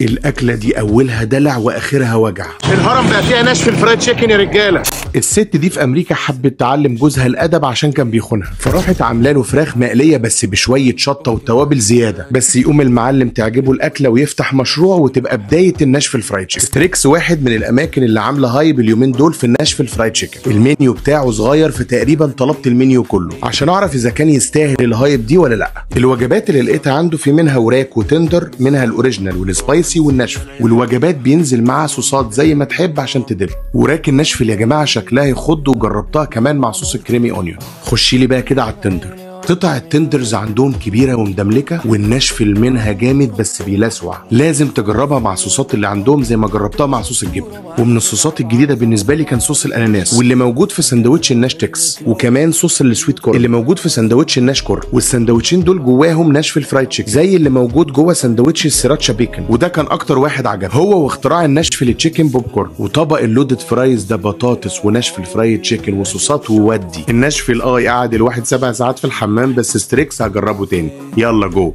الاكله دي اولها دلع واخرها وجع. الهرم بقى فيها ناشف الفرايد تشيكن يا رجاله. الست دي في امريكا حبت تعلم جوزها الادب عشان كان بيخونها، فراحت عامله له فراخ مقليه بس بشويه شطه وتوابل زياده، بس يقوم المعلم تعجبه الاكله ويفتح مشروع وتبقى بدايه الناشف الفرايد تشيكن. ستريكس واحد من الاماكن اللي عامله هايب اليومين دول في الناشف الفرايد تشيكن. المنيو بتاعه صغير، فتقريبا طلبت المنيو كله عشان اعرف اذا كان يستاهل الهايب دي ولا لا. الوجبات اللي لقيتها عنده في منها وراك وتندر، منها الاوريجينال والسبايسي والناشف، والوجبات بينزل معاها صوصات زي ما تحب عشان تدب. وراك الناشف يا جماعه شكلها يخض، وجربتها كمان مع صوص الكريمي اونيون. خشي لي بقى كده على التندر. قطع التندرز عندهم كبيره ومدملكه، والناشف منها جامد بس بيلسوع. لازم تجربها مع الصوصات اللي عندهم زي ما جربتها مع صوص الجبنه. ومن الصوصات الجديده بالنسبه لي كان صوص الاناناس، واللي موجود في سندوتش الناش تكس، وكمان صوص السويت كورن اللي موجود في سندوتش الناش كورن. والسندوتشين دول جواهم ناشف الفرايد تشيكن زي اللي موجود جوه سندوتش السيراتشا بيكن، وده كان اكتر واحد عجب. هو واختراع الناشف التشيكن بوب كورن. وطبق اللودد فرايز ده بطاطس وناشف الفرايد تشيكن وصوصات وودي. الناشف قعد الواحد 7 ساعات في الحمام، بس ستريكس هجربه تاني. يلا جو.